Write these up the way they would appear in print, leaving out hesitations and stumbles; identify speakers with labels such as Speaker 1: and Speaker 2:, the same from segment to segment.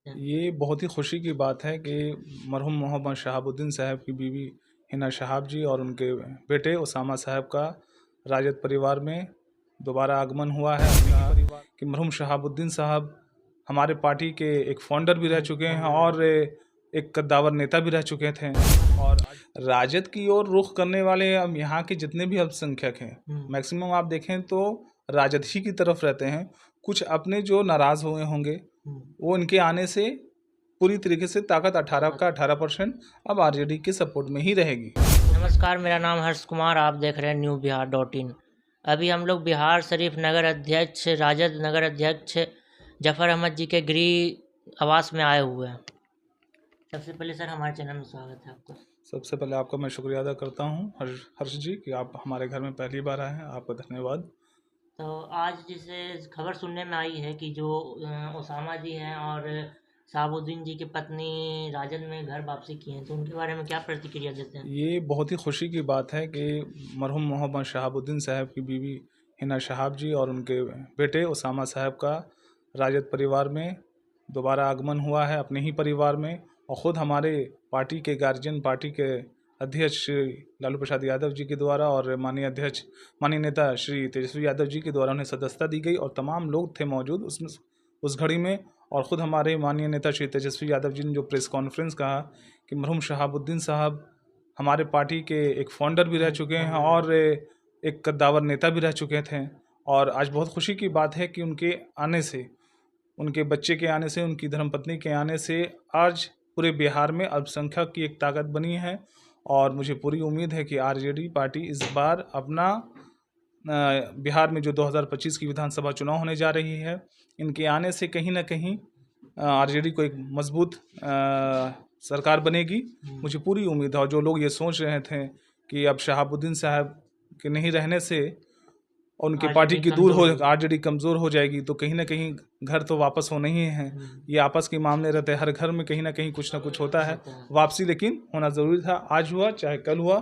Speaker 1: ये बहुत ही खुशी की बात है कि मरहूम मोहम्मद शहाबुद्दीन साहब की बीवी हिना शहाब जी और उनके बेटे उसामा साहब का राजद परिवार में दोबारा आगमन हुआ है। कि मरहूम शहाबुद्दीन साहब हमारे पार्टी के एक फाउंडर भी रह चुके हैं और एक कद्दावर नेता भी रह चुके थे। और राजद की ओर रुख करने वाले हम यहाँ के जितने भी अल्पसंख्यक हैं, मैक्सिमम आप देखें तो राजद ही की तरफ रहते हैं। कुछ अपने जो नाराज़ हुए होंगे वो इनके आने से पूरी तरीके से ताकत 18 का 18% अब आरजेडी के सपोर्ट में ही रहेगी।
Speaker 2: नमस्कार, मेरा नाम हर्ष कुमार, आप देख रहे हैं न्यू बिहार .in। अभी हम लोग बिहार शरीफ नगर अध्यक्ष राजद नगर अध्यक्ष जफर अहमद जी के गृह आवास में आए हुए हैं। सबसे पहले सर हमारे चैनल में स्वागत है आपका।
Speaker 1: सबसे पहले आपका मैं शुक्रिया अदा करता हूँ हर्ष जी कि आप हमारे घर में पहली बार आए हैं, आपका धन्यवाद।
Speaker 2: तो आज जिसे खबर सुनने में आई है कि जो उसामा जी हैं और शहाबुद्दीन जी की पत्नी राजद में घर वापसी की हैं, तो उनके बारे में क्या प्रतिक्रिया देते हैं?
Speaker 1: ये बहुत ही खुशी की बात है कि मरहूम मोहम्मद शहाबुद्दीन साहब की बीवी हिना शहाब जी और उनके बेटे उसामा साहब का राजद परिवार में दोबारा आगमन हुआ है, अपने ही परिवार में। और ख़ुद हमारे पार्टी के गार्जियन, पार्टी के अध्यक्ष श्री लालू प्रसाद यादव जी के द्वारा और माननीय नेता श्री तेजस्वी यादव जी के द्वारा उन्हें सदस्यता दी गई और तमाम लोग थे मौजूद उस घड़ी में। और ख़ुद हमारे माननीय नेता श्री तेजस्वी यादव जी ने जो प्रेस कॉन्फ्रेंस कहा कि मरहूम शहाबुद्दीन साहब हमारे पार्टी के एक फाउंडर भी रह चुके हैं और एक कद्दावर नेता भी रह चुके थे। और आज बहुत खुशी की बात है कि उनके आने से, उनके बच्चे के आने से, उनकी धर्मपत्नी के आने से आज पूरे बिहार में अल्पसंख्यक की एक ताकत बनी है। और मुझे पूरी उम्मीद है कि आरजेडी पार्टी इस बार अपना बिहार में जो 2025 की विधानसभा चुनाव होने जा रही है, इनके आने से कहीं ना कहीं आरजेडी को एक मजबूत सरकार बनेगी। मुझे पूरी उम्मीद है। और जो लोग ये सोच रहे थे कि अब शहाबुद्दीन साहब के नहीं रहने से उनके पार्टी की आरजेडी कमज़ोर हो जाएगी, तो कहीं ना कहीं घर तो वापस होना ही है। ये आपस के मामले रहते हैं, हर घर में कहीं ना कहीं कुछ ना कुछ होता है वापसी, लेकिन होना ज़रूरी था। आज हुआ चाहे कल हुआ,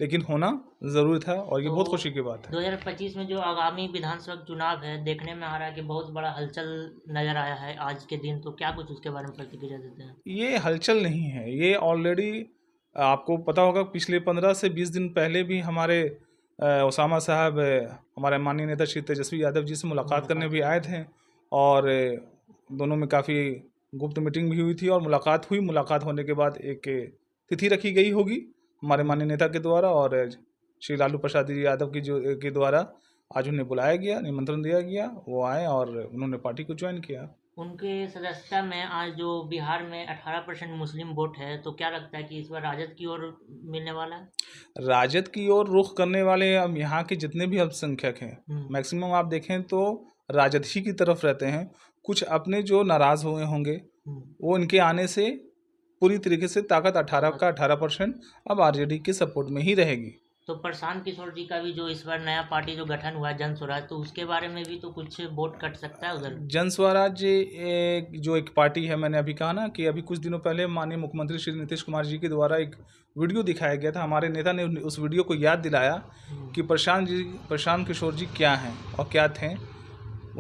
Speaker 1: लेकिन होना ज़रूरी था और ये बहुत खुशी की बात है।
Speaker 2: 2025 में जो आगामी विधानसभा चुनाव है, देखने में आ रहा है कि बहुत बड़ा हलचल नज़र आया है आज के दिन, तो क्या कुछ उसके बारे में प्रतिक्रिया देते हैं?
Speaker 1: ये हलचल नहीं है, ये ऑलरेडी आपको पता होगा पिछले 15 से 20 दिन पहले भी हमारे उसामा साहब हमारे माननीय नेता श्री तेजस्वी यादव जी से मुलाकात करने भी आए थे। और दोनों में काफ़ी गुप्त मीटिंग भी हुई थी और मुलाकात हुई। मुलाकात होने के बाद एक तिथि रखी गई होगी हमारे माननीय नेता के द्वारा और श्री लालू प्रसाद यादव के द्वारा आज उन्हें बुलाया गया, निमंत्रण दिया गया, वो आए और उन्होंने पार्टी को ज्वाइन किया।
Speaker 2: उनके सदस्यता में आज जो बिहार में 18% मुस्लिम वोट है, तो क्या लगता है कि इस बार राजद की ओर मिलने वाला है?
Speaker 1: राजद की ओर रुख करने वाले हम यहाँ के जितने भी अल्पसंख्यक हैं, मैक्सिमम आप देखें तो राजद ही की तरफ रहते हैं। कुछ अपने जो नाराज़ हुए होंगे वो इनके आने से पूरी तरीके से ताकत 18 का 18% अब आरजेडी के सपोर्ट में ही रहेगी।
Speaker 2: तो प्रशांत किशोर जी का भी जो इस बार नया पार्टी जो गठन हुआ है जन स्वराज, तो उसके बारे में भी तो कुछ वोट कट सकता है उधर?
Speaker 1: जन स्वराज जो एक पार्टी है, मैंने अभी कहा ना कि अभी कुछ दिनों पहले माननीय मुख्यमंत्री श्री नीतीश कुमार जी के द्वारा एक वीडियो दिखाया गया था। हमारे नेता ने उस वीडियो को याद दिलाया कि प्रशांत किशोर जी क्या हैं और क्या थे।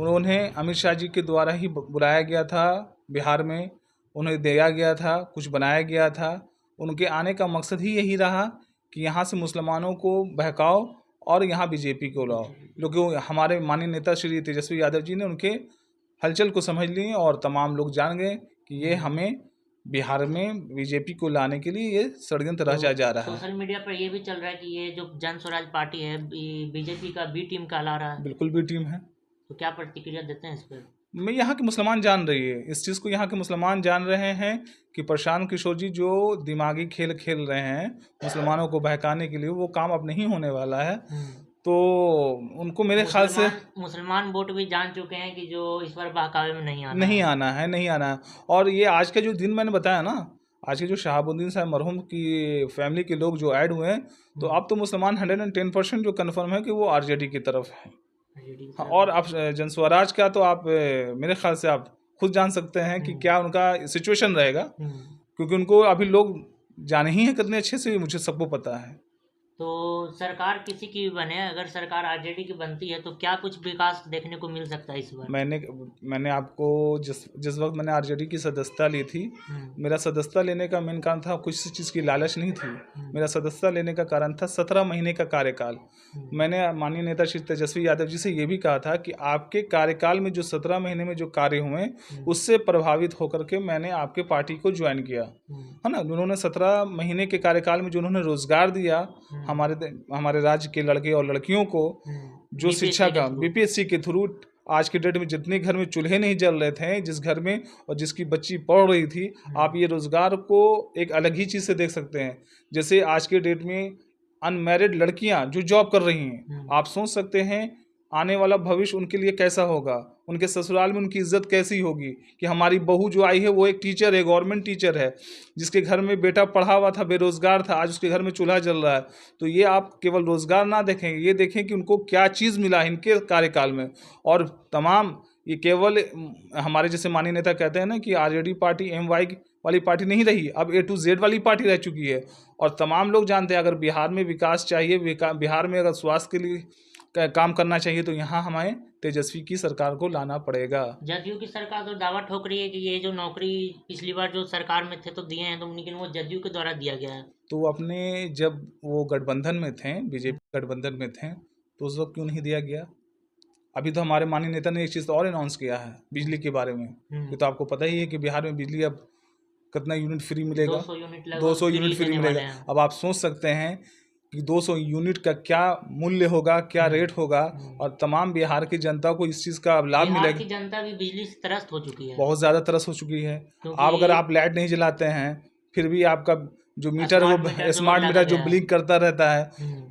Speaker 1: उन्हें अमित शाह जी के द्वारा ही बुलाया गया था बिहार में, उन्हें दिया गया था, कुछ बनाया गया था। उनके आने का मकसद ही यही रहा कि यहाँ से मुसलमानों को बहकाओ और यहाँ बीजेपी को लाओ। क्योंकि हमारे माननीय नेता श्री तेजस्वी यादव जी ने उनके हलचल को समझ लिए और तमाम लोग जान गए कि ये हमें बिहार में बीजेपी को लाने के लिए ये षड्यंत्र रचा जा रहा है।
Speaker 2: सोशल मीडिया पर ये भी चल रहा है कि ये जो जन स्वराज पार्टी है बीजेपी का बी टीम कहला रहा है।
Speaker 1: बिल्कुल बी टीम है।
Speaker 2: तो क्या प्रतिक्रिया देते हैं इस पर?
Speaker 1: मैं यहाँ के मुसलमान जान रही है इस चीज़ को, यहाँ के मुसलमान जान रहे हैं कि प्रशांत किशोर जी जो दिमागी खेल खेल रहे हैं मुसलमानों को बहकाने के लिए, वो काम अब नहीं होने वाला है। तो उनको मेरे ख्याल से
Speaker 2: मुसलमान वोट भी जान चुके हैं कि जो इस बार बहकावे में नहीं
Speaker 1: आना है। और ये आज का जो दिन मैंने बताया ना, आज के जो शहाबुद्दीन साहब मरहूम की फैमिली के लोग जो ऐड हुए हैं, तो अब तो मुसलमान 110% जो कन्फर्म है कि वो आरजेडी की तरफ है। हाँ, और आप जनस्वराज का तो आप मेरे ख्याल से आप खुद जान सकते हैं कि क्या उनका सिचुएशन रहेगा, क्योंकि उनको अभी लोग जाने ही हैं कितने अच्छे से, मुझे सबको पता है।
Speaker 2: तो सरकार किसी की भी बने, अगर सरकार आरजेडी की बनती है तो क्या कुछ विकास देखने को मिल सकता है इस बार?
Speaker 1: मैंने आपको जिस जिस वक्त मैंने आरजेडी की सदस्यता ली थी, मेरा सदस्यता लेने का मेन कारण था, कुछ चीज़ की लालच नहीं थी। मेरा सदस्यता लेने का कारण था 17 महीने का कार्यकाल। मैंने माननीय नेता श्री तेजस्वी यादव जी से ये भी कहा था कि आपके कार्यकाल में जो 17 महीने में जो कार्य हुए, उससे प्रभावित होकर के मैंने आपके पार्टी को ज्वाइन किया, है ना। उन्होंने 17 महीने के कार्यकाल में जो उन्होंने रोजगार दिया हमारे राज्य के लड़के और लड़कियों को, जो शिक्षा का बीपीएससी के थ्रू, आज के डेट में जितने घर में चूल्हे नहीं जल रहे थे, जिस घर में और जिसकी बच्ची पढ़ रही थी, आप ये रोजगार को एक अलग ही चीज़ से देख सकते हैं। जैसे आज के डेट में अनमैरिड लड़कियां जो जॉब कर रही हैं, आप सोच सकते हैं आने वाला भविष्य उनके लिए कैसा होगा, उनके ससुराल में उनकी इज्जत कैसी होगी कि हमारी बहू जो आई है वो एक टीचर है, गवर्नमेंट टीचर है, जिसके घर में बेटा पढ़ा हुआ था, बेरोजगार था, आज उसके घर में चूल्हा जल रहा है। तो ये आप केवल रोजगार ना देखें, ये देखें कि उनको क्या चीज़ मिला इनके कार्यकाल में। और तमाम ये केवल हमारे जैसे माननीय नेता कहते हैं ना कि आरजेडी पार्टी MY वाली पार्टी नहीं रही, अब A to Z वाली पार्टी रह चुकी है। और तमाम लोग जानते हैं अगर बिहार में विकास चाहिए, बिहार में अगर स्वास्थ्य के लिए काम करना चाहिए, तो यहाँ हमें तेजस्वी की सरकार को लाना पड़ेगा।
Speaker 2: जदयू की सरकार तो दावा ठोक रही है कि ये जो नौकरी पिछली बार जो सरकार में थे तो दिए हैं, तो लेकिन वो जदयू के द्वारा दिया गया है।
Speaker 1: तो अपने जब वो गठबंधन में थे, बीजेपी गठबंधन में थे, तो उस वक्त क्यों नहीं दिया गया? अभी तो हमारे माननीय नेता ने एक चीज़ और अनाउंस किया है बिजली के बारे में। ये तो आपको पता ही है कि बिहार में बिजली अब कितना यूनिट फ्री मिलेगा, 200 यूनिट फ्री मिलेगा। अब आप सोच सकते हैं कि 200 यूनिट का क्या मूल्य होगा, क्या रेट होगा, और तमाम बिहार की जनता को इस चीज़ का लाभ मिलेगा।
Speaker 2: बिहार की जनता भी बिजली से त्रस्त हो चुकी है,
Speaker 1: बहुत ज़्यादा त्रस्त हो चुकी है। आप अगर आप लाइट नहीं जलाते हैं, फिर भी आपका जो मीटर है वो स्मार्ट मीटर जो ब्लिंक करता रहता है,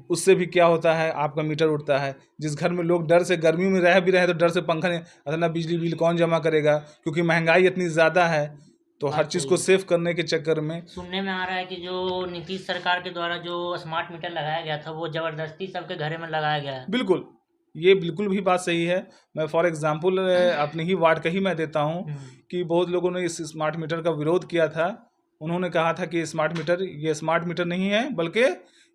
Speaker 1: उससे भी क्या होता है, आपका मीटर उठता है। जिस घर में लोग डर से गर्मी में रह भी रहे तो डर से पंखा नहीं, इतना बिजली बिल कौन जमा करेगा, क्योंकि महंगाई इतनी ज़्यादा है। तो हर चीज़ को सेव करने के चक्कर में
Speaker 2: सुनने में आ रहा है कि जो नीतीश सरकार के द्वारा जो स्मार्ट मीटर लगाया गया था वो जबरदस्ती सबके घरे में लगाया गया है।
Speaker 1: बिल्कुल, ये बिल्कुल भी बात सही है। मैं फॉर एग्जांपल अपनी ही वार्ड का ही मैं देता हूँ कि बहुत लोगों ने इस स्मार्ट मीटर का विरोध किया था। उन्होंने कहा था कि ये स्मार्ट मीटर नहीं है, बल्कि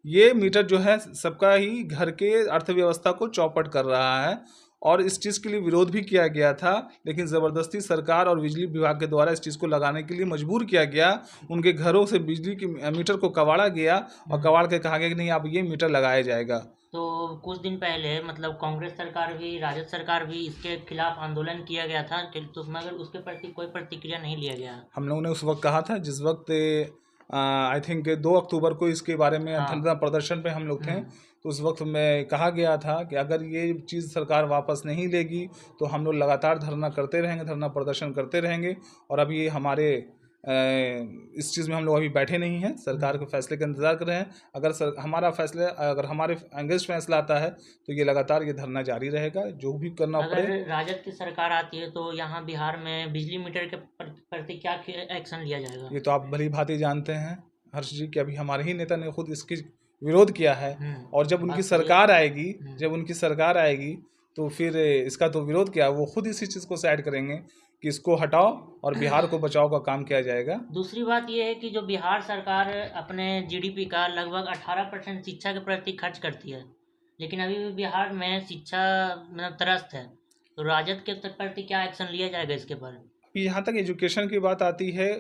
Speaker 1: ये मीटर जो है सबका ही घर के अर्थव्यवस्था को चौपट कर रहा है, और इस चीज़ के लिए विरोध भी किया गया था। लेकिन ज़बरदस्ती सरकार और बिजली विभाग के द्वारा इस चीज़ को लगाने के लिए मजबूर किया गया। उनके घरों से बिजली के मीटर को कबाड़ा गया और कबाड़ के कहा गया कि नहीं, अब ये मीटर लगाया जाएगा।
Speaker 2: तो कुछ दिन पहले मतलब कांग्रेस सरकार भी, राजद सरकार भी इसके खिलाफ आंदोलन किया गया था, तो मगर उसके प्रति कोई प्रतिक्रिया नहीं लिया गया।
Speaker 1: हम लोगों ने उस वक्त कहा था, जिस वक्त आई थिंक 2 अक्टूबर को इसके बारे में धरना प्रदर्शन पे हम लोग थे, तो उस वक्त में कहा गया था कि अगर ये चीज़ सरकार वापस नहीं लेगी तो हम लोग लगातार धरना करते रहेंगे, धरना प्रदर्शन करते रहेंगे। और अभी हमारे इस चीज़ में हम लोग अभी बैठे नहीं हैं, सरकार के फैसले का इंतज़ार कर रहे हैं। अगर हमारे अगेंस्ट फैसला आता है तो ये लगातार ये धरना जारी रहेगा, जो भी करना पड़े।
Speaker 2: अगर राजद की सरकार आती है तो यहाँ बिहार में बिजली मीटर के प्रति क्या एक्शन लिया जाएगा?
Speaker 1: ये तो आप भली भांति जानते हैं हर्ष जी कि अभी हमारे ही नेता ने खुद इसकी विरोध किया है, और जब उनकी सरकार आएगी तो फिर इसका तो विरोध किया, वो खुद इसी चीज़ को साइड करेंगे कि इसको हटाओ और बिहार को बचाओ का काम किया जाएगा।
Speaker 2: दूसरी बात यह है कि जो बिहार सरकार अपने जीडीपी का लगभग 18% शिक्षा के प्रति खर्च करती है, लेकिन अभी भी बिहार में शिक्षा मतलब त्रस्त है। तो राजद के प्रति क्या एक्शन लिया जाएगा इसके पर?
Speaker 1: यहाँ तक एजुकेशन की बात आती है,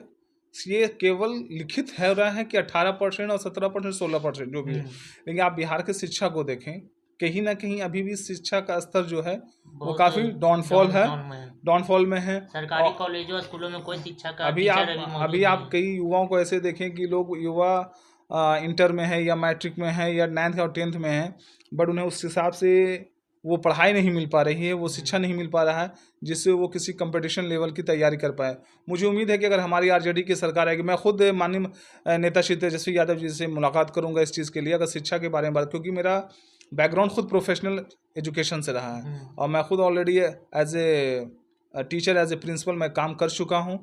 Speaker 1: ये केवल लिखित है रहा है कि 18% और 17%, 16% जो भी है, लेकिन आप बिहार की शिक्षा को देखें, कहीं ना कहीं अभी भी शिक्षा का स्तर जो है वो काफ़ी डाउनफॉल में है।
Speaker 2: सरकारी कॉलेजों स्कूलों में कोई शिक्षा का
Speaker 1: अभी आप कई युवाओं को ऐसे देखें कि लोग युवा इंटर में है या मैट्रिक में है या 9th और 10th में है, बट उन्हें उस हिसाब से वो पढ़ाई नहीं मिल पा रही है, वो शिक्षा नहीं मिल पा रहा है जिससे वो किसी कंपटीशन लेवल की तैयारी कर पाए। मुझे उम्मीद है कि अगर हमारी आरजेडी की सरकार आएगी, मैं खुद माननीय नेता श्री तेजस्वी यादव जी से मुलाकात करूंगा इस चीज़ के लिए, अगर शिक्षा के बारे में बात, क्योंकि मेरा बैकग्राउंड खुद प्रोफेशनल एजुकेशन से रहा है और मैं खुद already as a teacher, as a principal मैं काम कर चुका हूँ।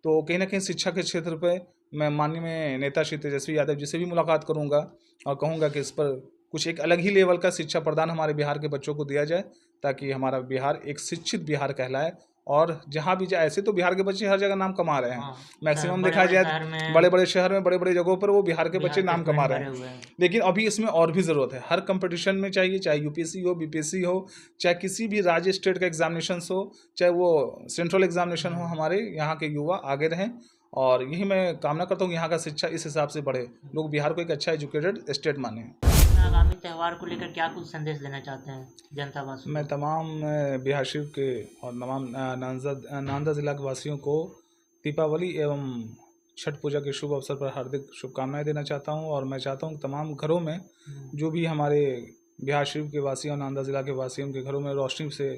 Speaker 1: तो कहीं ना कहीं शिक्षा के क्षेत्र पर मैं माननीय नेता श्री तेजस्वी यादव जी से भी मुलाकात करूँगा और कहूँगा कि इस पर कुछ एक अलग ही लेवल का शिक्षा प्रदान हमारे बिहार के बच्चों को दिया जाए, ताकि हमारा बिहार एक शिक्षित बिहार कहलाए और जहाँ भी जाए, ऐसे तो बिहार के बच्चे हर जगह नाम कमा रहे हैं।
Speaker 2: हाँ,
Speaker 1: मैक्सिमम
Speaker 2: बड़े
Speaker 1: देखा
Speaker 2: बड़े
Speaker 1: जाए
Speaker 2: शहर में
Speaker 1: बड़े बड़े शहर में बड़े बड़े जगहों पर वो बिहार के
Speaker 2: बिहार
Speaker 1: बच्चे
Speaker 2: के
Speaker 1: नाम कमा
Speaker 2: स्टूडेंट
Speaker 1: रहे
Speaker 2: भरे
Speaker 1: हैं।
Speaker 2: हुए हैं।
Speaker 1: लेकिन अभी इसमें और भी ज़रूरत है। हर कंपटीशन में चाहिए, चाहे यूपीएससी हो, बीपीएससी हो, चाहे किसी भी राज्य स्टेट का एग्जामिनेशन हो, चाहे वो सेंट्रल एग्जामिनेशन हो, हमारे यहाँ के युवा आगे रहें। और यही मैं कामना करता हूँ यहाँ का शिक्षा इस हिसाब से बढ़े, लोग बिहार को एक अच्छा एजुकेटेड स्टेट माने।
Speaker 2: आगामी त्यौहार को लेकर क्या कुछ संदेश देना चाहते हैं जनता वासियों
Speaker 1: मैं
Speaker 2: को?
Speaker 1: तमाम बिहार शरीफ के और तमाम नालंदा ज़िला के वासियों को दीपावली एवं छठ पूजा के शुभ अवसर पर हार्दिक शुभकामनाएं देना चाहता हूं। और मैं चाहता हूं तमाम घरों में जो भी हमारे बिहार शरीफ के वासियों और नालंदा ज़िला के वासियों के घरों में रोशनी से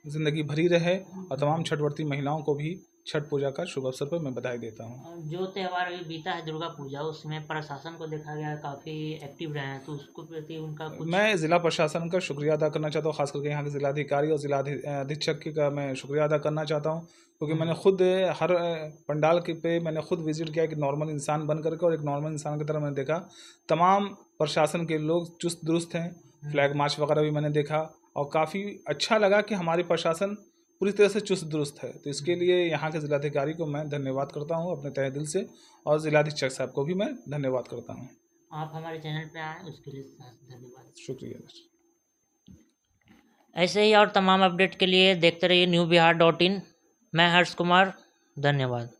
Speaker 1: ज़िंदगी भरी रहे। और तमाम छठवर्ती महिलाओं को भी छठ पूजा का शुभ अवसर पर मैं बधाई देता हूं।
Speaker 2: जो त्यौहार अभी बीता है दुर्गा पूजा, उसमें प्रशासन को देखा गया काफ़ी एक्टिव रहे हैं, तो उसको प्रति उनका कुछ?
Speaker 1: मैं ज़िला प्रशासन का शुक्रिया अदा करना चाहता हूँ, खास करके यहाँ के ज़िलाधिकारी और अधीक्षक का मैं शुक्रिया अदा करना चाहता हूँ, क्योंकि मैंने खुद हर पंडाल के पे मैंने खुद विजिट किया, एक नॉर्मल इंसान बन करके, और एक नॉर्मल इंसान की तरह मैंने देखा तमाम प्रशासन के लोग चुस्त दुरुस्त हैं। फ्लैग मार्च वगैरह भी मैंने देखा और काफ़ी अच्छा लगा कि हमारी प्रशासन पूरी तरह से चुस्त दुरुस्त है। तो इसके लिए यहाँ के ज़िलाधिकारी को मैं धन्यवाद करता हूँ अपने तहे दिल से, और ज़िलाधीक्षक साहब को भी मैं धन्यवाद करता हूँ।
Speaker 2: आप हमारे चैनल पे आए उसके लिए धन्यवाद।
Speaker 1: शुक्रिया।
Speaker 2: ऐसे ही और तमाम अपडेट के लिए देखते रहिए newbihar.in। मैं हर्ष कुमार, धन्यवाद।